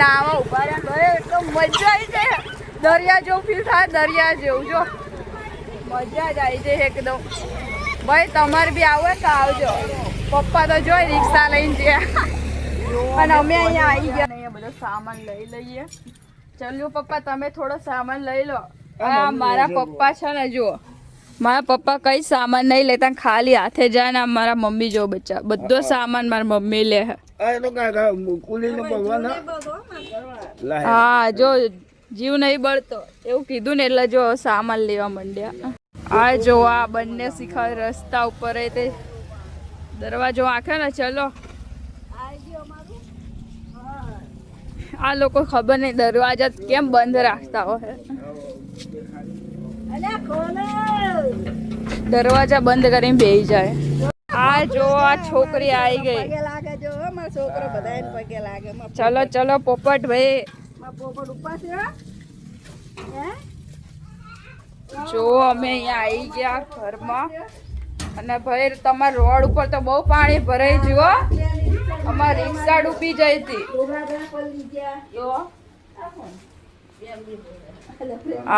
નાવા ઉભા રહ્યા તો મજા આવી જાય. દરિયા જેવું ફીલ થાય, દરિયા જેવું. જો મજા જ આવી જાય એકદમ. ભાઈ તમારે બી આવો તો આવજો. પપ્પા તો જોઈ રિક્ષા લઈને ગયા અને અમે અહીંયા આવી ગયા. અહીંયા બધો સામાન લઈ લઈએ. ચાલ્યો પપ્પા તમે થોડો સામાન લઈ લો. આ મારા પપ્પા છે ને, જુઓ મારા પપ્પા કઈ સામાન નહીં લેતા, ખાલી હાથે જાય ને. મારા મમ્મી જો બચ્ચા બધો સામાન મારા મમ્મી લે. હા જો જીવ નહીં બળતો એવું કીધું ને એટલે જો સામાન લેવા માંડ્યા. આ જો આ બંને શિખર રસ્તા ઉપર તે દરવાજો આંખે ને. ચલો આ લોકો ખબર નહીં દરવાજા કેમ બંધ રાખતા હોય. દરવાજા બંધ કરીને બેસી જાય. આ જો આ છોકરી આવી ગઈ. ચલો ચલો પોપટ ભાઈ. જો અમે અહીંયા આવી ગયા ઘરમાં. અને ભાઈ તમારા રોડ ઉપર તો બહુ પાણી ભરાઈ ગયું. અમારી રિક્ષા ડૂબી જઈ હતી.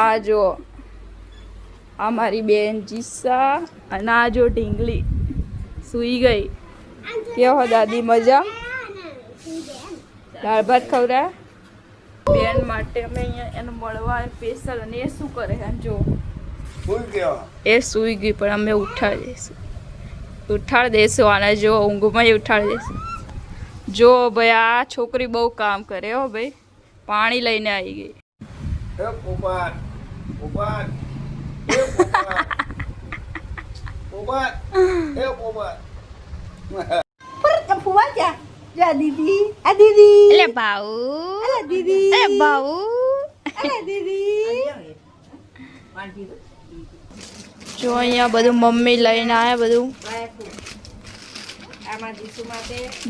આ જો આ મારી બેન જીસા અને આ જો ઢીંગલી સુઈ ગઈ. કેવો દાદી મજા? દાળ ભાત ખવડાય બેન માટે અમે અહીંયા એને મળવા સ્પેશિયલ. અને એ શું કરે જો એ સુઈ ગઈ પણ અમે ઉઠાડી દઈશું. આને જો ઊંઘમાં ઉઠાડી દઈશું. જો ભાઈ આ છોકરી બહુ કામ કરે હો ભાઈ. પાણી લઈને આવી ગઈ. જો અહીંયા બધું મમ્મી લઈને આવ્યા બધું.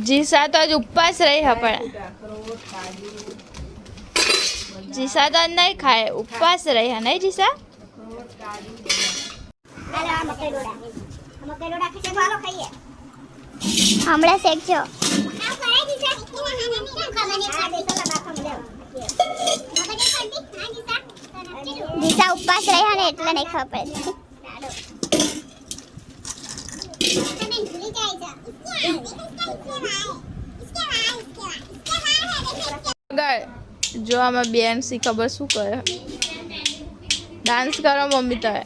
જીસા તો જ ઉપવાસ રહી પણ જીસા તો નહીં ખાય, ઉપવાસ રહી હે નહીં જીસા? હમણાં શેકજો. જીસા ઉપવાસ રહ્યા ને એટલે નહીં ખબર પડે. જો આમાં બેન સી ખબર શું કરે. ડાન્સ કરો મમ્મી તારે.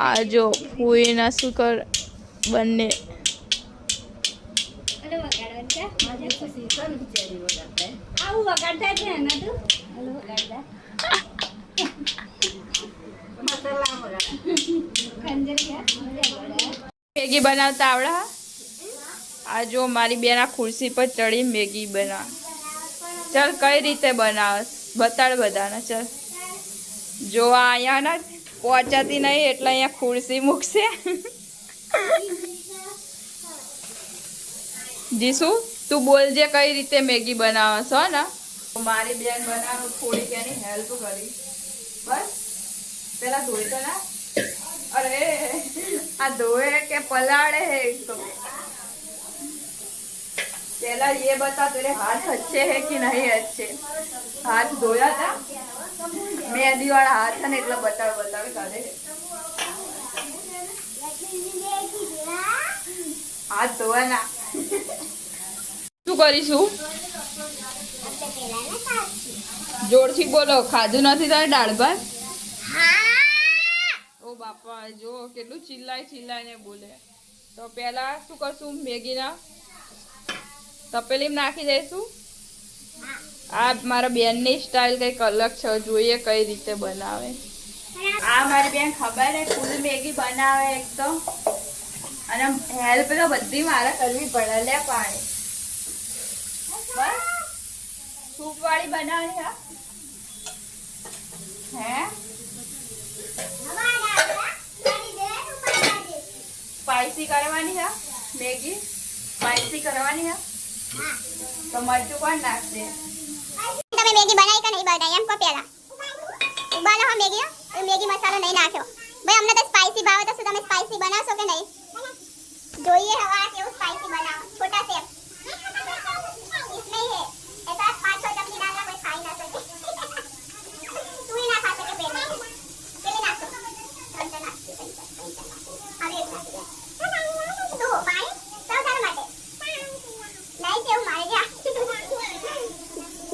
આ જો ફૂઈના શું કર બંને. મેગી બનાવતા આવડે? આ જો મારી બેન આ ખુરશી પર ચડી મેગી બનાવ. ચાલ કઈ રીતે બનાવે બતાડ બધાને. ચાલ જો અહીંયા ના પહોંચાતી નહીં એટલે અહીંયા ખુરશી મૂકશે. જીસુ તું બોલજે કઈ રીતે મેગી બનાવે છો ને. મારી બેન બનાવ થોડીક એની હેલ્પ કરી બસ. પેલા ધોઈ તો ના. અરે આ ધોए કે पलाड़े है इसको. पहला ये बता तेरे हाथ अच्छे है कि नहीं अच्छे. हाथ धोया था मेहंदी वाला हाथ है ने એટલે બતાવે કાઢે. હાથ ધોવાના. શું કરીશું? જોરથી બોલો. ખાધું નથી તારે દાળ ભાત? ઓ બાપા જો કેટલું ચિલ્લાઈને બોલે. તો પહેલા શું કરશું? મેગીના તપેલીમાં નાખી દઈશું. આ મારા બેનની સ્ટાઇલ કંઈક અલગ છે. જોઈએ કઈ રીતે બનાવે. આ મારી બેન ખબર છે ફૂલ મેગી બનાવે એકદમ. અને હેલ્પ તો બધી મારે કરવી પડે. લે પાણી બસ. સૂપ વાળી બનાવવાની હે? સ્પાઈસી કરવાની है मैगी. स्पाइसी करवानी है तो मरचू कौन नाखते. તમે મેગી બનાવી કે નહીં બનાવી એમ કો પહેલા. ઉબાલો હા મેગી. મેગી મસાલો નહીં નાખ્યો. ભાઈ અમને તો સ્પાઈસી ભાવે તો શું તમે સ્પાઈસી બનાવશો કે નહીં? જોઈએ હવે આ કેવું સ્પાઈસી બનાવો. छोटा सेफ इसमें है ऐसा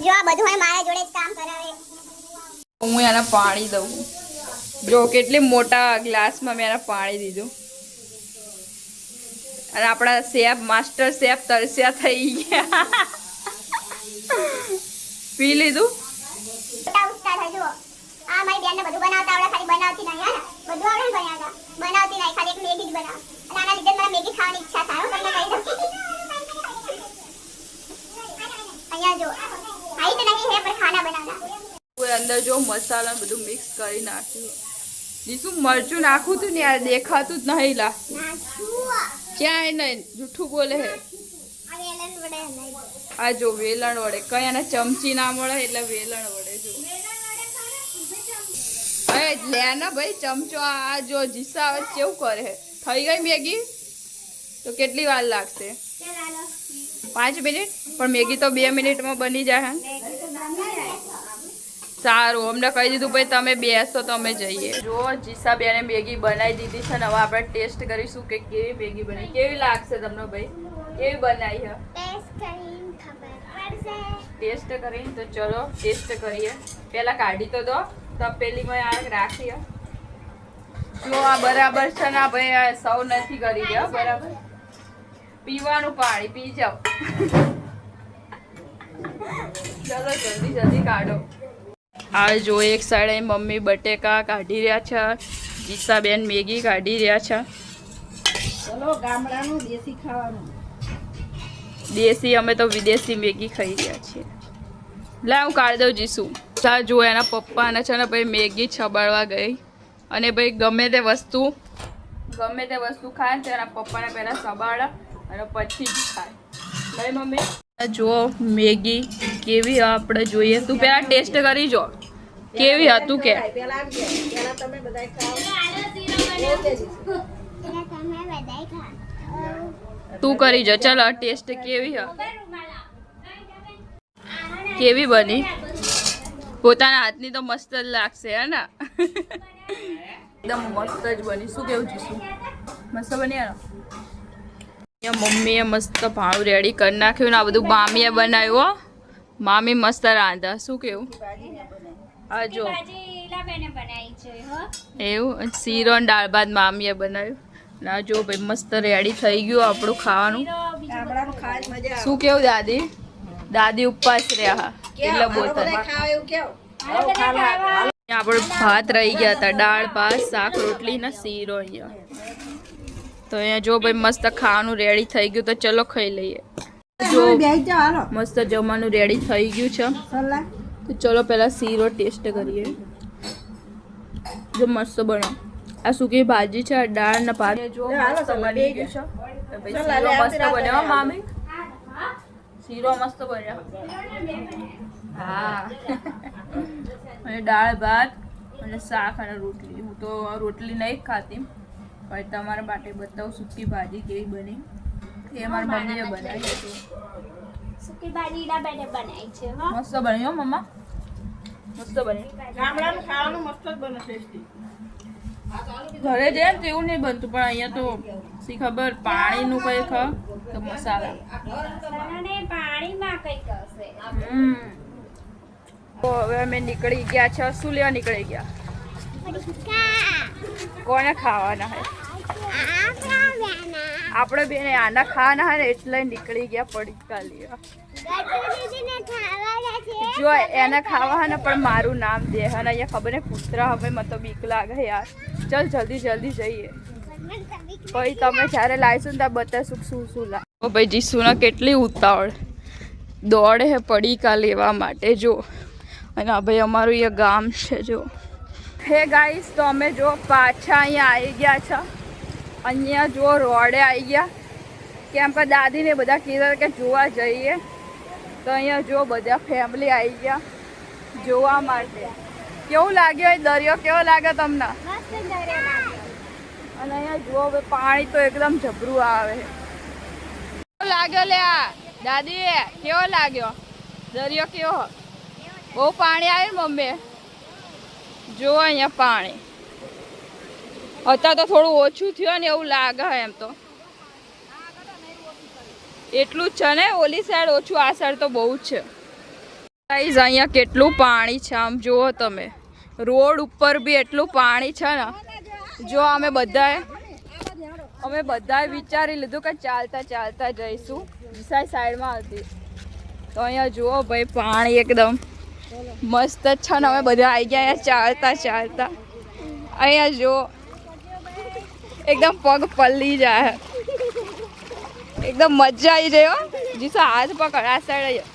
જો આ બધું હવે મારા જોડે જ કામ કરાવે. હું એને પાણી દઉં. જો કેટલી મોટા ગ્લાસમાં મેં એને પાણી દીધું. અને આપણા શેફ માસ્ટર શેફ તરસ્યા થઈ ગયા. પી લીધું. ઉસ્તાદ હજુ આ મારી બેનને બધું બનાવતા આવડે, ખાલી બનાવતી નહીં. હા બધું આવડે ને બનાવતી નહીં, ખાલી એક મેગી જ બનાવ. અને આના લીધે મને મેગી ખાવાની ઈચ્છા થાય. તમને કહી દઉં. અહીંયા જો હાઈ તો નહીં હે પર ખાના બનાવના. કોઈ અંદર જો મસાલા બધું મિક્સ કરી નાખ્યું. જીસુ મરચું નાખું તું ને યાર, દેખાતું જ નહીં લાગતું. ક્યાંય નહીં, જૂઠું બોલે હે. આ જો વેલણ વડે, કઈ એને ચમચી ના મળે એટલે વેલણ વડે જો. હવે લે ને ભાઈ ચમચો. આ જો જીસા હવે કેવું કરે. થઈ ગઈ મેગી તો કેટલી વાર લાગશે? 5 મિનિટ. પણ મેગી તો 2 મિનિટમાં બની જાય. સારું, અમને કહી દીધું ભાઈ તમે બેસો તો અમે જઈએ. જો જીસા બેને મેગી બનાવી દીધી છે ને હવે આપણે ટેસ્ટ કરીશું કે કેવી મેગી બની. કેવી લાગશે તમને ભાઈ? કેવી બનાવી છે? ટેસ્ટ કરીને તો ચલો ટેસ્ટ કરીએ. પેલા કાઢી તો દો તપેલીમાં આ રાખીએ. જો આ બરાબર છે ને ભાઈ, આ સૌ નથી કરી દે બરાબર. પીવાનું પાણી પી જાઓ. ચલો જલ્દી જલ્દી કાઢો. આ જો એક સાઈડે મમ્મી બટેકા કાઢી રહ્યા છે, જીસાબેન મેગી કાઢી રહ્યા છે. ચલો ગામડાનું દેશી ખાવાનું. દેશી, અમે તો વિદેશી મેગી ખાઈ રહ્યા છીએ. લા હું કાઢી દઉં જીસુ. ચા જો એના પપ્પાને છે ને ભાઈ મેગી છબાડવા ગઈ અને ભાઈ ગમે તે વસ્તુ ખાય ને એના પપ્પાને પહેલાં છબાડા અને પછી જ ખાય. ભાઈ મમ્મી જો મેગી કેવી આપણે જોઈએ. તું પહેલાં ટેસ્ટ કરી જો કેવી હતું કે. પેલા તમે બધાય ખાઓ. તું કરી જો. ચાલો ટેસ્ટ કેવી કેવી બની. પોતાના હાથની તો મસ્ત જ લાગશે હે ને. એકદમ મસ્ત જ બની. શું કેવું છે? શું મસ્ત બની? મમ્મીએ મસ્ત ભાણું રેડી કરી નાખ્યું ને આ બધું મામીએ બનાવ્યું. મામી મસ્ત રાંધા. શું કેવું? આ જો એવું શીરો ને દાળ ભાત મામીએ બનાવ્યું. ના જો ભાઈ મસ્ત રેડી થઈ ગયું આપણું ખાવાનું. શું કેવું દાદી? દાદી ઉપવાસ રહ્યા એટલે બોલતા. આપણે ભાત રહી ગયા હતા, દાળ ભાત શાક રોટલી ને શીરો. અહીંયા તો અહીંયા જો ભાઈ મસ્ત ખાવાનું રેડી થઈ ગયું તો ચલો ખાઈ લઈએ. જો મસ્ત જમવાનું રેડી થઈ ગયું છે તો ચલો પહેલા શીરો ટેસ્ટ કરીએ. જો મસ્ત બનો. આ સૂકી ભાજી છે, દાળ ને ભાત જો મસ્ત બની ગયું છે. શીરો મસ્ત બન્યો મામી. શીરો મસ્ત બન્યો. હા અને દાળ ભાત અને શાક અને રોટલી. હું તો રોટલી નહીં ખાતી પણ તમારા માટે બતાવું સૂકી ભાજી કેવી બની. એ મારી મમ્મીએ બનાવી હતી. સુકી ભાજી ઈડા બેને બનાવી છે. મસ્ત બની હો મમ્મા, મસ્ત બની. ગામડાનું ખાવાનું મસ્ત જ બને, ટેસ્ટી. ઘરે જાય ને તો એવું નહીં બનતું પણ અહીંયા તો શી ખબર પાણીનું કઈ ખા તો મસાલા પાણીમાં કઈ કરશે. તો હવે અમે નીકળી ગયા છે. શું લેવા નીકળી ગયા? કોને ખાવાના હે? આપણે બેને આના ખાવાના હે ને એટલે નીકળી ગયા પડીકા લેવા. જો એને ખાવા હે ને પણ મારું નામ દે હે ને અહીંયા ખબર ને કૂતરા હવે મને તો બીક લાગે યાર. ચલ જલ્દી જલ્દી જઈએ. ભાઈ તમે જ્યારે લાવીશું ને ત્યાં બતાવશું શું શું લાવ. ભાઈ જીસુના કેટલી ઉતાવળ દોડે હે પડીકા લેવા માટે. જો અને ભાઈ અમારું અહીંયા ગામ છે. જો હે ગાઈસ તો અમે જો પાછા અહીંયા આવી ગયા છે. અહીંયા જો રોડે આવી ગયા કેમ કે દાદીને બધા કીધા કે જોવા જઈએ તો અહીંયા જો બધા ફેમિલી આવી ગયા જોવા માટે. કેવું લાગ્યો દરિયો? કેવો લાગે તમને? અને અહીંયા જુઓ પાણી તો એકદમ જબરું આવે. કેવો લાગ્યો લે દાદી? કેવો લાગ્યો દરિયો? કેવો? બહુ પાણી આવે ને મમ્મી? જો અહીંયા પાણી અત્યારે તો થોડું ઓછું થયું ને એવું લાગે એમ તો. એટલું જ છે ને, ઓલી સાઈડ ઓછું, આ સાઈડ તો બહુ જ છે. ગાઈઝ અહીંયા કેટલું પાણી છે આમ જુઓ તમે. રોડ ઉપર બી એટલું પાણી છે ને. જો અમે બધાએ વિચારી લીધું કે ચાલતા ચાલતા જઈશું. વિશાળ સાઈડમાં આવતી તો અહીંયા જુઓ ભાઈ પાણી એકદમ મસ્ત જ છે ને. અમે બધા આવી ગયા અહીંયા ચાલતા ચાલતા. અહીંયા જુઓ એકદમ પગ પલ્લી જાય. એકદમ મજા આવી જાય હો. જીસા હાથ પકડ આ સાઈડ.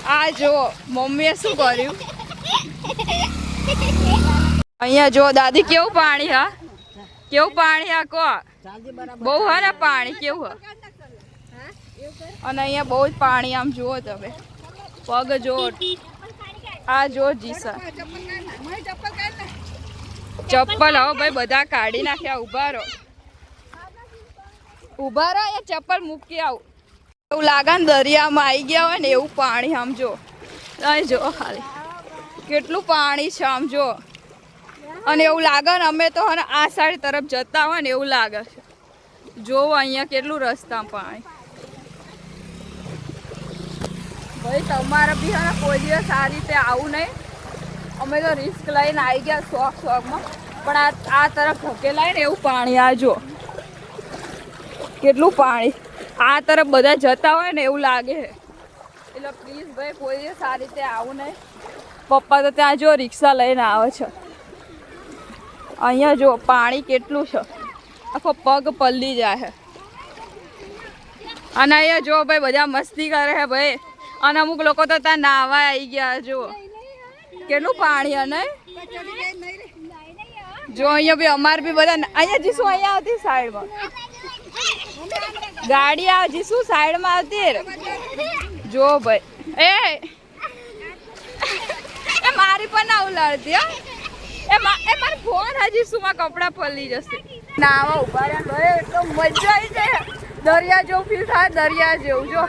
આ જુઓ મમ્મીએ શું કર્યું. અહીંયા જો દાદી કેવું પાણી હા કેવું પાણી હા કો બહુ હા ને પાણી કેવું હા. અને અહીંયા બહુ જ પાણી આમ જુઓ તમે પગ જો. આ જો જીસા ચપ્પલ હો ભાઈ બધા કાઢી નાખ્યા. ઉભા રહો અહીંયા ચપ્પલ મૂકી આવું. એવું લાગે ને દરિયામાં આવી ગયા હોય ને એવું પાણી આમ જો. અહીં જો ખાલી કેટલું પાણી છે આમ જો. અને એવું લાગે ને અમે તો આ સાઈડ તરફ જતા હોય ને એવું લાગે છે. જોવો અહીંયા કેટલું રસ્તા પાણી. ભાઈ તમારે બી હા કોઈ દિવસ આ રીતે આવું નહીં. અમે તો રિસ્ક લઈને આવી ગયા શોખમાં પણ આ તરફ ધકેલાય ને એવું પાણી. આ જો કેટલું પાણી. આ તરફ બધા જતા હોય ને એવું લાગે છે. એટલે પ્લીઝ ભાઈ કોઈ દિવસ આ રીતે આવું નહીં. પપ્પા તો ત્યાં જો રિક્ષા લઈને આવે છે. અહીંયા જો પાણી કેટલું છે. આખો પગ પલ્લી જાય છે. અને અહીંયા જો ભાઈ બધા મસ્તી કરે છે ભાઈ. અને અમુક લોકો તો ત્યાં નાહવા આવી ગયા. જો કેટલું પાણી. અને જો અહીંયા બી અમારે બી બધા અહીંયા જીશું અહીંયા આવતી સાઈડમાં ગાડી આવે જીશું સાઈડમાં આવતી. જો ભાઈ એ મારી પણ ના ઉલાડતી હો. એ મારો ફોન હજી સુમાં કપડાં પલળી જશે. નાવા ઉભા રહ્યા એટલો મજા આવી જાય. દરિયા જેવું ફીલ થાય. દરિયા જેવું જો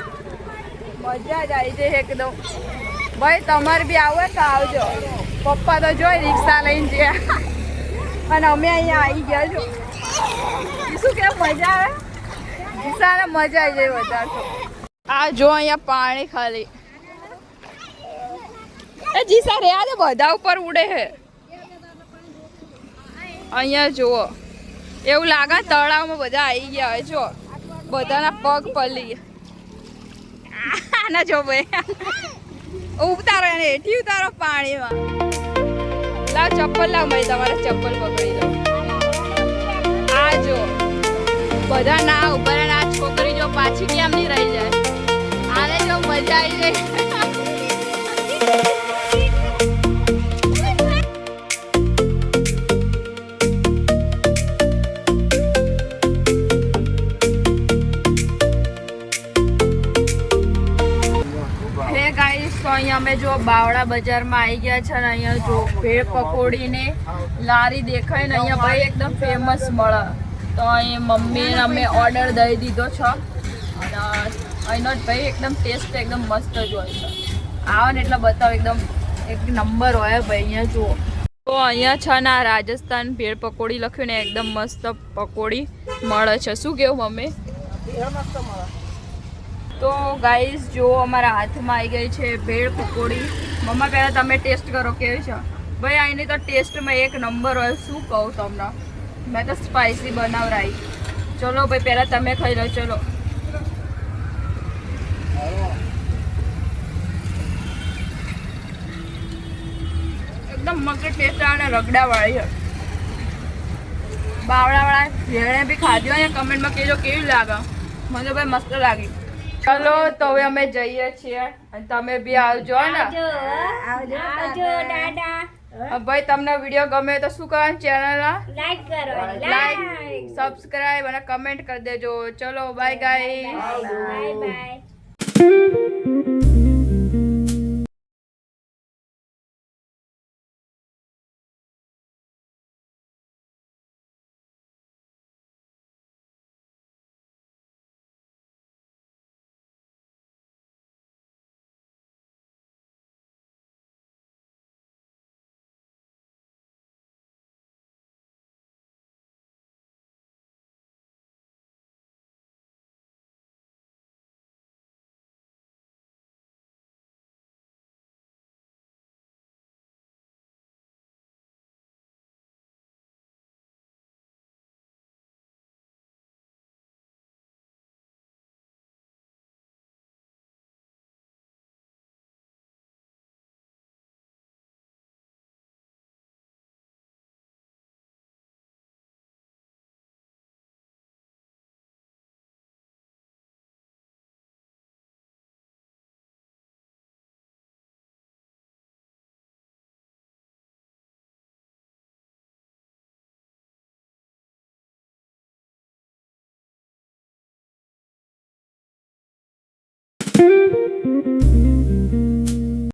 મજા જ આવી જાય એકદમ. ભાઈ તમારે બી આવો તો આવજો. પપ્પા તો જોઈ રિક્ષા લઈને ગયા અને અમે અહીંયા આવી ગયા. જો શું કેમ મજા આવે. જીસાને મજા આવી જાય વધારે તો. આ જો અહીંયા પાણી ખાલી. એ જીસા રહ્યા તો બધા ઉપર ઉડે છે. અહીંયા જુઓ એવું લાગે તળાવમાં બધા આવી ગયા હોય. જો બધાના પગ પલી ગયા. ના જો ભાઈ ઉતારો એને હેઠી ઉતારો પાણીમાં. લાવ ચપ્પલ લાવ ભાઈ તમારે ચપ્પલ પકડી લો. આ જો બધા ના ઉભા રહે. આ છોકરી જો પાછી કેમ નહીં રહી જાય. આને જો મજા આવી જાય. અહીંયા અમે જો બાવળા બજારમાં આવી ગયા છે. અને અહીંયા જો ભેળ પકોડીને લારી દેખાય ને અહીંયા ભાઈ એકદમ ફેમસ મળે. તો અહીં મમ્મીને અમે ઓર્ડર દઈ દીધો છે. અને અહીંનો ભાઈ એકદમ ટેસ્ટ એકદમ મસ્ત જ હોય છે. આવો ને એટલે બતાવો એકદમ એક નંબર હોય ભાઈ. અહીંયા જુઓ તો અહીંયા છે ને રાજસ્થાન ભેળ પકોડી લખ્યું ને એકદમ મસ્ત પકોડી મળે છે. શું કેવું મમ્મી? તો ગાઈઝ જો અમારા હાથમાં આવી ગઈ છે ભેળ પકોડી. મમ્મા પહેલાં તમે ટેસ્ટ કરો કેવી છે. ભાઈ અહીંની તો ટેસ્ટમાં એક નંબર હોય. શું કહું તમને. મેં તો સ્પાઇસી બનાવરાઈ. ચલો ભાઈ પહેલાં તમે ખાઈ લો. ચલો એકદમ મસ્ત ટેસ્ટ આવે ને રગડાવાળી છે. બાવળાવાળા જેણે બી ખાધી હોય ને કમેન્ટમાં કહેજો કેવી લાગે. મને તો ભાઈ મસ્ત લાગી. ચલો તો હવે અમે જઈએ છીએ અને તમે બી આવજો ને. ભાઈ તમને વિડીયો ગમે તો શું કરવાનું. ચેનલ લાઈક કરો. લાઈક સબસ્ક્રાઇબ અને કમેન્ટ કરી દેજો. ચલો બાય ગાઈસ. Bye bye.